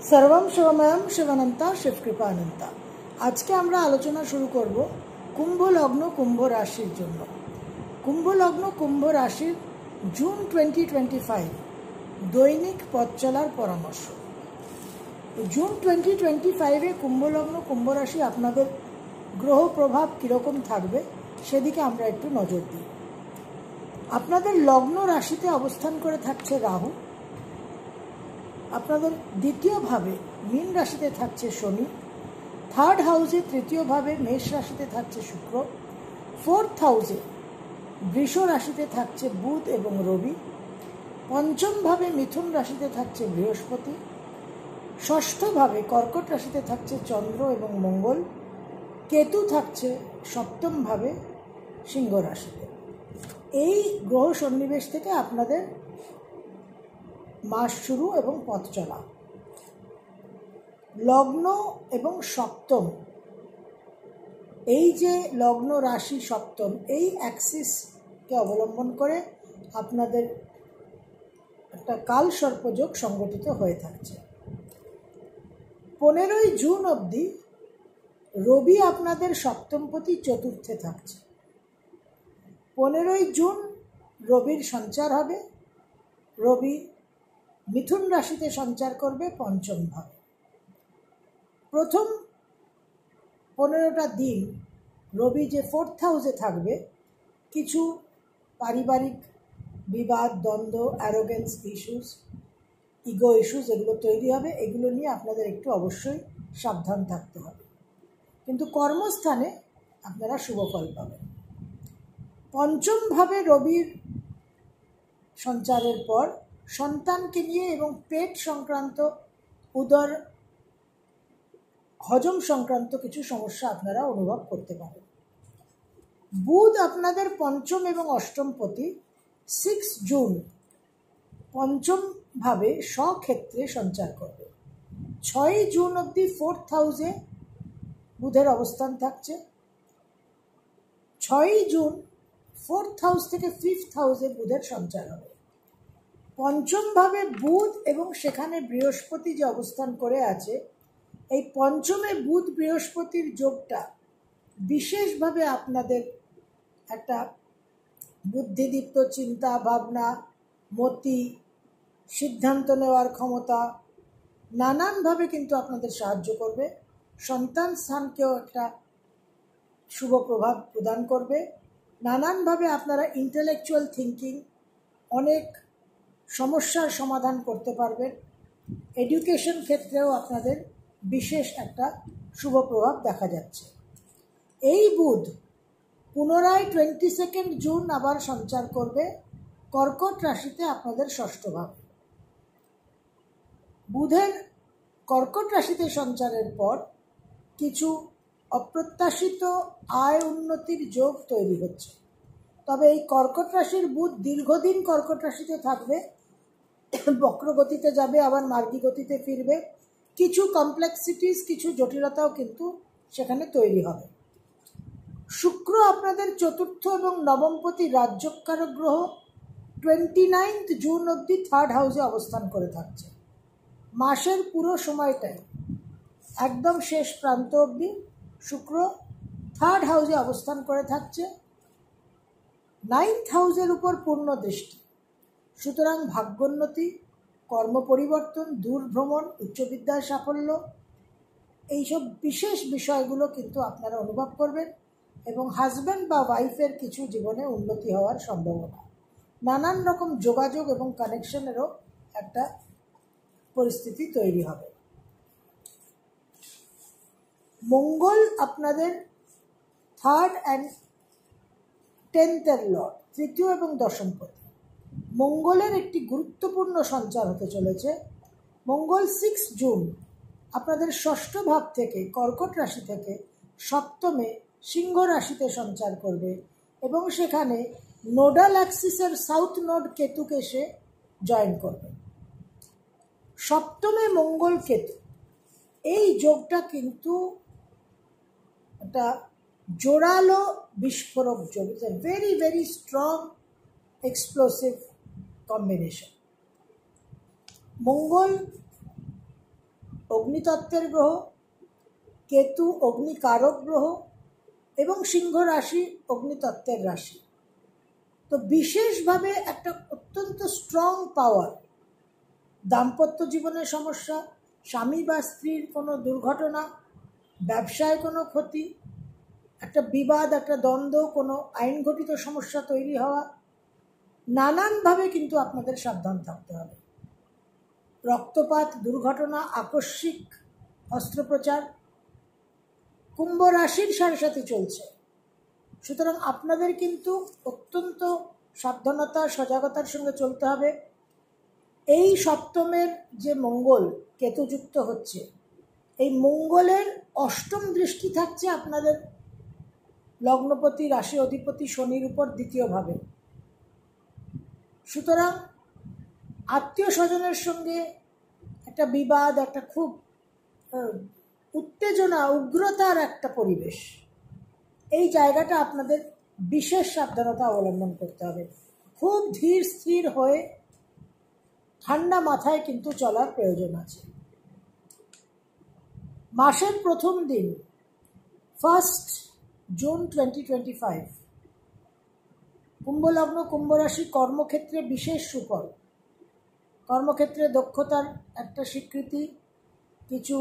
सर्वम शिवमयम शिवानंता शिवकृपानंता। आज के আমরা আলোচনা শুরু করব কুম্ভ লগ্ন কুম্ভ রাশির জন্য। কুম্ভ লগ্ন কুম্ভ রাশির জুন 2025 দৈনিক পথ চলার পরামর্শ। জুন 2025 এ কুম্ভ লগ্ন কুম্ভ রাশি আপনাদের গ্রহ প্রভাব কীরকম থাকবে সেদিকে আমরা একটু নজর দিই। আপনাদের লগ্ন রাশিতে অবস্থান করে থাকছে রাহু, আপনাদের দ্বিতীয় ভাবে মীন রাশিতে থাকছে শনি, থার্ড হাউসে তৃতীয় ভাবে মেষ রাশিতে থাকছে শুক্র, ফোর্থ হাউসে বৃষ রাশিতে থাকছে বুধ এবং রবি, পঞ্চম ভাবে মিথুন রাশিতে থাকছে বৃহস্পতি, ষষ্ঠ ভাবে কর্কট রাশিতে থাকছে চন্দ্র এবং মঙ্গল, কেতু থাকছে সপ্তম ভাবে সিংহ রাশিতে। এই গ্রহ সন্নিবেশ থেকে আপনাদের মাস শুরু এবং পথ চলা। লগ্ন এবং সপ্তম, এই যে লগ্ন রাশি সপ্তম, এই অ্যাক্সিসকে অবলম্বন করে আপনাদের একটা কাল সর্পযোগ সংগঠিত হয়ে থাকছে। 15ই জুন অবধি রবি আপনাদের সপ্তমপতি চতুর্থে থাকছে। 15ই জুন রবির সঞ্চার হবে। রবি মিথুন রাশিতে সঞ্চার করবে পঞ্চম ভাবে। প্রথম 15টা দিন রবি যে ফোর্থ হাউসে থাকবে, কিছু পারিবারিক বিবাদ, দ্বন্দ্ব, অ্যারোগেন্স ইস্যুস, ইগো ইস্যুস এগুলো তৈরি হবে। এগুলো নিয়ে আপনাদের একটু অবশ্যই সাবধান থাকতে হবে, কিন্তু কর্মস্থানে আপনারা শুভ ফল পাবেন। পঞ্চম ভাবে রবির সঞ্চারের পর সন্তানকে নিয়ে এবং পেট সংক্রান্ত, উদর হজম সংক্রান্ত কিছু সমস্যা আপনারা অনুভব করতে পারেন। বুধ আপনাদের পঞ্চম এবং অষ্টম পতি 6 জুন পঞ্চম ভাবে স্বক্ষেত্রে সঞ্চার করবে। 6ই জুন অবধি ফোর্থ হাউসে বুধের অবস্থান থাকছে। 6ই জুন ফোর্থ হাউস থেকে ফিফথ হাউসে বুধের সঞ্চার হবে। পঞ্চম ভাবে বুধ এবং সেখানে বৃহস্পতি যে অবস্থান করে আছে, এই পঞ্চমে বুধ বৃহস্পতির যোগটা বিশেষভাবে আপনাদের একটা বুদ্ধিদীপ্ত চিন্তা ভাবনা, মতি, সিদ্ধান্ত নেওয়ার ক্ষমতা নানানভাবে কিন্তু আপনাদের সাহায্য করবে। সন্তান স্থানকেও একটা শুভ প্রভাব প্রদান করবে। নানানভাবে আপনারা ইন্টেলেকচুয়াল থিঙ্কিং, অনেক সমস্যার সমাধান করতে পারবেন। এডুকেশন ক্ষেত্রেও আপনাদের বিশেষ একটা শুভ প্রভাব দেখা যাচ্ছে। এই বুধ পুনরায় 22 জুন আবার সঞ্চার করবে কর্কট রাশিতে আপনাদের ষষ্ঠ ভাবে। বুধের কর্কট রাশিতে সঞ্চারের পর কিছু অপ্রত্যাশিত আয় উন্নতির যোগ তৈরি হচ্ছে। তবে এই কর্কট রাশির বুধ দীর্ঘদিন কর্কট রাশিতে থাকবে, বক্রগতিতে যাবে, আবার মার্গী গতিতে ফিরবে। কিছু কমপ্লেক্সিটিস, কিছু জটিলতাও কিন্তু সেখানে তৈরি হবে। শুক্র আপনাদের চতুর্থ এবং নবমপতি রাজ্যকারক গ্রহ 29 জুন অবধি থার্ড হাউসে অবস্থান করে থাকছে। মাসের পুরো সময়টাই একদম শেষ প্রান্ত অবধি শুক্র থার্ড হাউসে অবস্থান করে থাকছে, 9th হাউসের উপর পূর্ণ দৃষ্টি। সুতরাং ভাগ্যোন্নতি, কর্ম পরিবর্তন, দূর ভ্রমণ, উচ্চবিদ্যার সাফল্য, এইসব বিশেষ বিষয়গুলো কিন্তু আপনারা অনুভব করবেন এবং হাজব্যান্ড বা ওয়াইফের কিছু জীবনে উন্নতি হওয়ার সম্ভাবনা, নানান রকম যোগাযোগ এবং কানেকশনেরও একটা পরিস্থিতি তৈরি হবে। মঙ্গল আপনাদের 3rd and 10th লর্ড, তৃতীয় এবং দশম পতি। মঙ্গলের একটি গুরুত্বপূর্ণ সঞ্চার হতে চলেছে। মঙ্গল 6 জুন আপনাদের ষষ্ঠ ভাব থেকে কর্কট রাশি থেকে সপ্তমে সিংহ রাশিতে সঞ্চার করবে এবং সেখানে নোডাল অ্যাক্সিসের সাউথ নোড কেতুকে সে জয়েন করবে। সপ্তমে মঙ্গল কেতু, এই যোগটা কিন্তু একটা জোরালো বিস্ফোরক যোগ। It's a very very strong explosive combination. মঙ্গল অগ্নিতত্ত্বের গ্রহ, কেতু অগ্নিকারক গ্রহ এবং সিংহ রাশি অগ্নিতত্ত্বের রাশি। তো বিশেষভাবে একটা অত্যন্ত স্ট্রং পাওয়ার, দাম্পত্য জীবনের সমস্যা, স্বামী বা স্ত্রীর কোনো দুর্ঘটনা, ব্যবসায় কোনো ক্ষতি, একটা বিবাদ, একটা দ্বন্দ্ব, কোনো আইনঘটিত সমস্যা তৈরি হওয়া, নানানভাবে কিন্তু আপনাদের সাবধান থাকতে হবে। রক্তপাত, দুর্ঘটনা, আকস্মিক অস্ত্রোপচার। কুম্ভ রাশির সাথে চলছে, সুতরাং আপনাদের কিন্তু অত্যন্ত সাবধানতা সজাগতার সঙ্গে চলতে হবে। এই সপ্তমের যে মঙ্গল কেতুযুক্ত হচ্ছে, এই মঙ্গলের অষ্টম দৃষ্টি থাকছে আপনাদের লগ্নপতি রাশি অধিপতি শনির উপর দ্বিতীয়ভাবে। সুতরাং আত্মীয় স্বজনের সঙ্গে একটা বিবাদ, একটা খুব উত্তেজনা, উগ্রতার একটা পরিবেশ, এই জায়গাটা আপনাদের বিশেষ সাবধানতা অবলম্বন করতে হবে। খুব ধীর স্থির হয়ে ঠান্ডা মাথায় কিন্তু চলার প্রয়োজন আছে। মাসের প্রথম দিন 1 জুন 2025 কুম্ভলগ্ন কুম্ভ রাশি কর্মক্ষেত্রে বিশেষ সুফল। কর্মক্ষেত্রে দক্ষতার একটা স্বীকৃতি, কিছু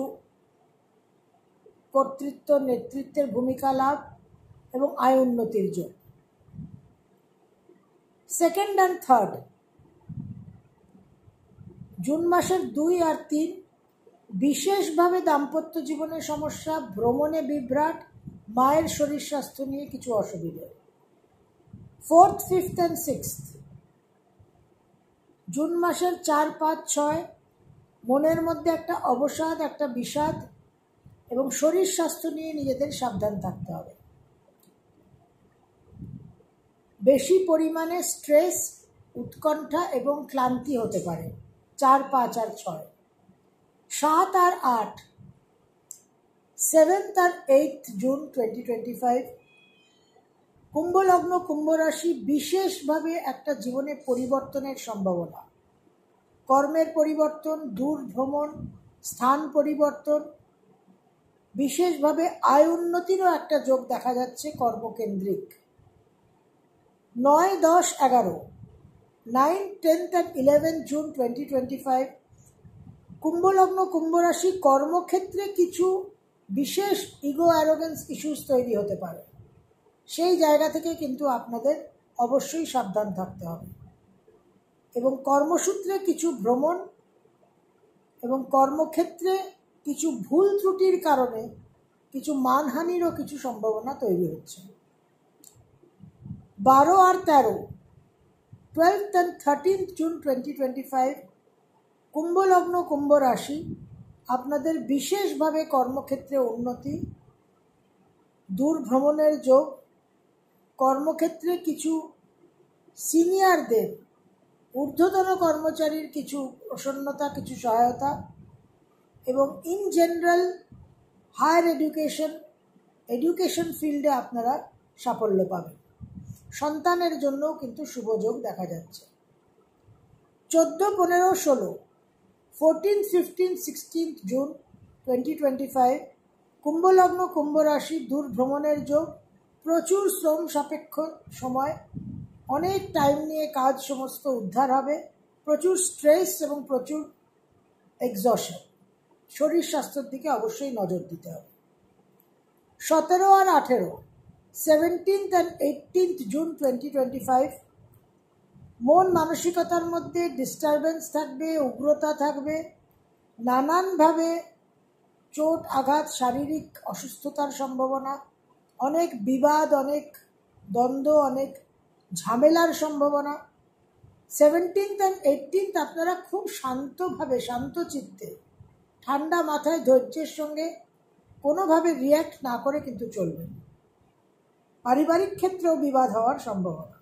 কর্তৃত্ব নেতৃত্বের ভূমিকা লাভ এবং আয় উন্নতির যোগ। 2 আর 3 জুন মাসের 2 আর 3 বিশেষভাবে দাম্পত্য জীবনের সমস্যা, ভ্রমণে বিভ্রাট, মায়ের শরীর স্বাস্থ্য নিয়ে কিছু অসুবিধে। 4, 5 and 6 জুন মাসের 4, 5, 6 মনের মধ্যে একটা অবসাদ, একটা বিষাদ এবং শরীর স্বাস্থ্য নিয়ে নিজেদের সাবধান থাকতে হবে। বেশি পরিমাণে স্ট্রেস, উৎকণ্ঠা এবং ক্লান্তি হতে পারে। 4, 5 আর 6। 7 আর 8 7 আর 8 জুন 2025 কুম্ভলগ্ন কুম্ভ রাশি বিশেষভাবে একটা জীবনে পরিবর্তনের সম্ভাবনা। কর্মের পরিবর্তন, দূর ভ্রমণ, স্থান পরিবর্তন, বিশেষভাবে আয় উন্নতিরও একটা যোগ দেখা যাচ্ছে কর্মকেন্দ্রিক। 9, 10, 11 9, 10 and 11 জুন 2025 কুম্ভলগ্ন কুম্ভ রাশি কর্মক্ষেত্রে কিছু বিশেষ ইগো অ্যারোগেন্স ইস্যুস তৈরি হতে পারে। সেই জায়গা থেকে কিন্তু আপনাদের অবশ্যই সাবধান থাকতে হবে এবং কর্মসূত্রে কিছু ভ্রমণ এবং কর্মক্ষেত্রে কিছু ভুল ত্রুটির কারণে কিছু মানহানিরও কিছু সম্ভাবনা তৈরি হচ্ছে। 12 আর 13 12th and 13th জুন 2025 কুম্ভলগ্ন কুম্ভ রাশি আপনাদের বিশেষভাবে কর্মক্ষেত্রে উন্নতি, দূর ভ্রমণের যোগ, কর্মক্ষেত্রে কিছু সিনিয়রদের, ঊর্ধ্বতন কর্মচারীর কিছু প্রসন্নতা, কিছু সহায়তা এবং ইন জেনারেল হায়ার এডুকেশন ফিল্ডে আপনারা সাফল্য পাবেন। সন্তানের জন্যও কিন্তু শুভযোগ দেখা যাচ্ছে। 14, 15, 16 14, 15, 16 জুন 2025 কুম্ভলগ্ন কুম্ভ রাশি দূর ভ্রমণের যোগ, প্রচুর শ্রম সাপেক্ষ সময়, অনেক টাইম নিয়ে কাজ সমস্ত উদ্ধার হবে, প্রচুর স্ট্রেস এবং প্রচুর এক্সশন। শরীর স্বাস্থ্যের দিকে অবশ্যই নজর দিতে হবে। 17 আর 18 17th and 18th জুন 2025 মন মানসিকতার মধ্যে ডিস্টারবেন্স থাকবে, উগ্রতা থাকবে, নানানভাবে চোট আঘাত, শারীরিক অসুস্থতার সম্ভাবনা, অনেক বিবাদ, অনেক দ্বন্দ্ব, অনেক ঝামেলার সম্ভাবনা। 17th and 18th আপনারা খুব শান্তভাবে, শান্ত চিত্তে, ঠান্ডা মাথায় ধৈর্যের সঙ্গে কোনোভাবে রিয়্যাক্ট না করে কিন্তু চলবেন। পারিবারিক ক্ষেত্রেও বিবাদ হওয়ার সম্ভাবনা।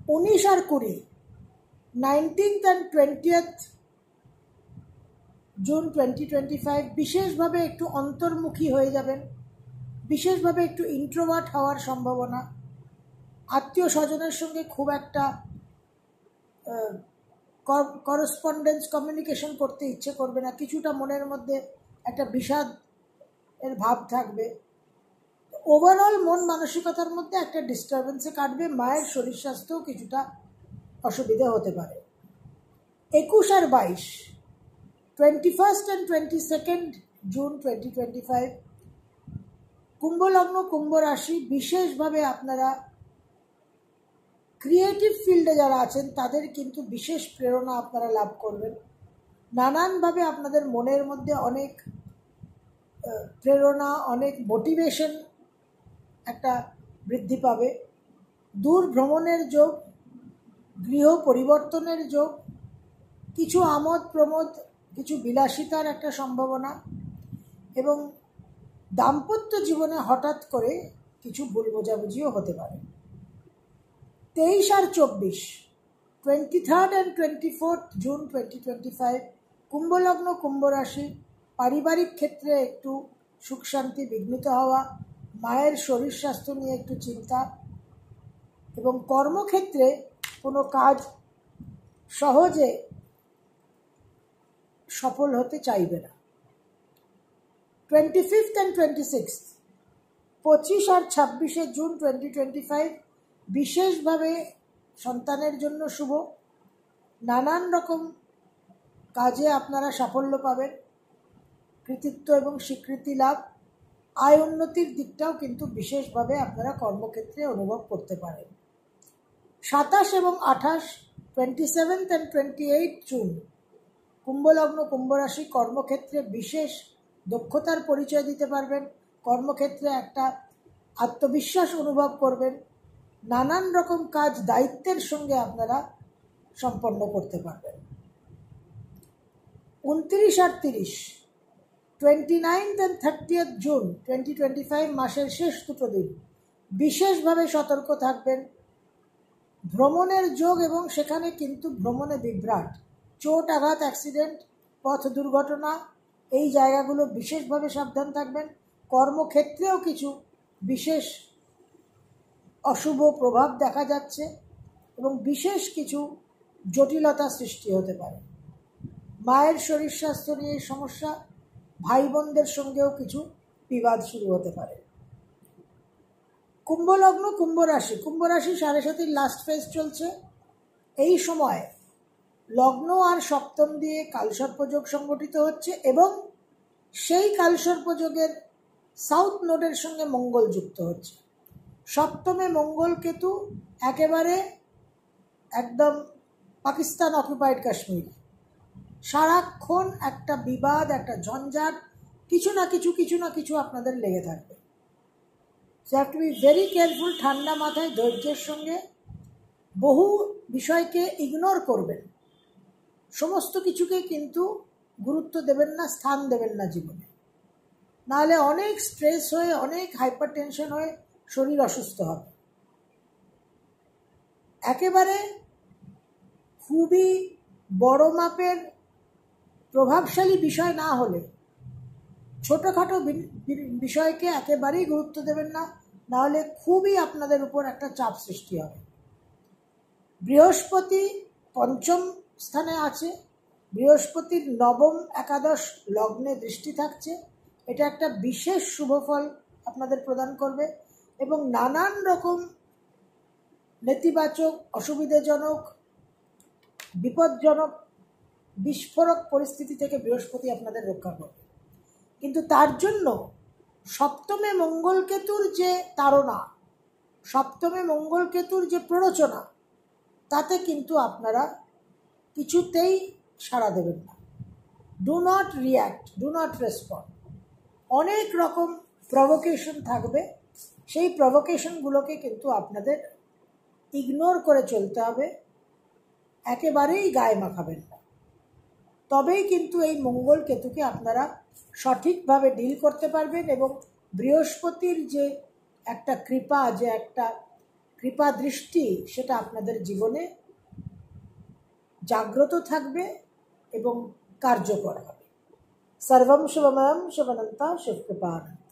19 আর 20 19th and 20th জুন 2025 বিশেষভাবে একটু অন্তর্মুখী হয়ে যাবেন, বিশেষভাবে একটু ইন্ট্রোভার্ট হওয়ার সম্ভাবনা। আত্মীয় স্বজনের সঙ্গে খুব একটা করসপন্ডেন্স কমিউনিকেশন করতে ইচ্ছে করবে না, কিছুটা মনের মধ্যে একটা বিষাদ এর ভাব থাকবে। ওভারঅল মন মানসিকতার মধ্যে একটা ডিস্টারবেন্সে কাটবে। মায়ের শরীর স্বাস্থ্যও কিছুটা অসুবিধা হতে পারে। 21 আর 22, 21 and 22 জুন 2025, কুম্ভ লগ্ন কুম্ভ রাশি। বিশেষভাবে আপনারা ক্রিয়েটিভ ফিল্ডে যারা আছেন তাদের কিন্তু বিশেষ প্রেরণা আপনারা লাভ করবেন। নানানভাবে আপনাদের মনের মধ্যে অনেক প্রেরণা, অনেক মোটিভেশন একটা বৃদ্ধি পাবে। দূর ভ্রমণের যোগ, গৃহ পরিবর্তনের যোগ, কিছু আমোদ প্রমোদ, কিছু বিলাসিতার একটা সম্ভাবনা, এবং দাম্পত্য জীবনে হঠাৎ করে কিছু ভুল বোঝাবুঝিও হতে পারে। 23 আর 24, 23 and 24 জুন 2025, কুম্ভ লগ্ন কুম্ভ রাশি। পারিবারিক ক্ষেত্রে একটু সুখ শান্তি বিঘ্নিত হওয়া, মায়ের শরীর স্বাস্থ্য নিয়ে একটু চিন্তা, এবং কর্মক্ষেত্রে কোনো কাজ সহজে সফল হতে চাইবে না। 25 and 26, 25 আর 26 জুন 2025, বিশেষভাবে সন্তানের জন্য শুভ। নানান রকম কাজে আপনারা সাফল্য পাবেন, কৃতিত্ব এবং স্বীকৃতি লাভ। আয় উন্নতির দিকটাও কিন্তু বিশেষভাবে আপনারা কর্মক্ষেত্রে অনুভব করতে পারেন। 27 এবং 28, 27 and 28 জুন, কুম্ভ লগ্ন কুম্ভ রাশি। কর্মক্ষেত্রে বিশেষ দক্ষতার পরিচয় দিতে পারবেন, কর্মক্ষেত্রে একটা আত্মবিশ্বাস অনুভব করবেন, নানান রকম কাজ দায়িত্বের সঙ্গে আপনারা সম্পন্ন করতে পারবেন। 29 আর 30, 29 and 30 জুন 2025, মাসের শেষ দুটো দিন বিশেষভাবে সতর্ক থাকবেন। ভ্রমণের যোগ, এবং সেখানে কিন্তু ভ্রমণে বিভ্রাট, চোট আঘাত, অ্যাক্সিডেন্ট, পথ দুর্ঘটনা, এই জায়গাগুলো বিশেষভাবে সাবধান থাকবেন। কর্মক্ষেত্রেও কিছু বিশেষ অশুভ প্রভাব দেখা যাচ্ছে এবং বিশেষ কিছু জটিলতা সৃষ্টি হতে পারে। মায়ের শরীর স্বাস্থ্য নিয়ে সমস্যা, ভাই বোনদের সঙ্গেও কিছু বিবাদ শুরু হতে পারে। কুম্ভ লগ্ন কুম্ভ রাশি। কুম্ভ রাশি 7.5 লাস্ট ফেজ চলছে। এই সময় লগ্ন আর সপ্তম দিয়ে কালসর্পযোগ সংগঠিত হচ্ছে, এবং সেই কালসর্পযোগের সাউথ নোডের সঙ্গে মঙ্গল যুক্ত হচ্ছে। সপ্তমে মঙ্গল কেতু একেবারে একদম পাকিস্তান অকুপাইড কাশ্মীর। সারাক্ষণ একটা বিবাদ, একটা ঝঞ্ঝাট, কিছু না কিছু আপনাদের লেগে থাকবে। So have to be very careful. ঠান্ডা মাথায় ধৈর্যের সঙ্গে বহু বিষয়কে ইগনোর করবেন, সমস্ত কিছুকে কিন্তু গুরুত্ব দেবেন না, স্থান দেবেন না জীবনে, নাহলে অনেক স্ট্রেস হয়ে, অনেক হাইপার টেনশন হয়ে শরীর অসুস্থ হবে। একেবারে খুবই বড় মাপের প্রভাবশালী বিষয় না হলে ছোটোখাটো বিষয়কে একেবারেই গুরুত্ব দেবেন না, নাহলে খুবই আপনাদের উপর একটা চাপ সৃষ্টি হবে। বৃহস্পতি পঞ্চম স্থানে আছে, বৃহস্পতির নবম একাদশ লগ্নে দৃষ্টি থাকছে। এটা একটা বিশেষ শুভফল আপনাদের প্রদান করবে, এবং নানান রকম নেতিবাচক, অসুবিধাজনক, বিপজ্জনক, বিস্ফোরক পরিস্থিতি থেকে বৃহস্পতি আপনাদের রক্ষা করবে। কিন্তু তার জন্য সপ্তমে মঙ্গলকেতুর যে তাড়না, সপ্তমে মঙ্গলকেতুর যে প্ররোচনা, তাতে কিন্তু আপনারা কিছুতেই সাড়া দেবেন না। Do not react, do not respond. অনেক রকম প্রভোকেশন থাকবে, সেই প্রভোকেশনগুলোকে কিন্তু আপনাদের ইগনোর করে চলতে হবে, একেবারেই গায়ে মাখাবেন না। তবেই কিন্তু এই মঙ্গল কেতুকে আপনারা সঠিকভাবে ডিল করতে পারবেন, এবং বৃহস্পতির যে একটা কৃপা, যে একটা কৃপা দৃষ্টি, সেটা আপনাদের জীবনে জাগ্রত থাকবে এবং কার্যকর হবে। সর্বম শুভময়ম শুভনন্তা শিবকৃপানন্দ।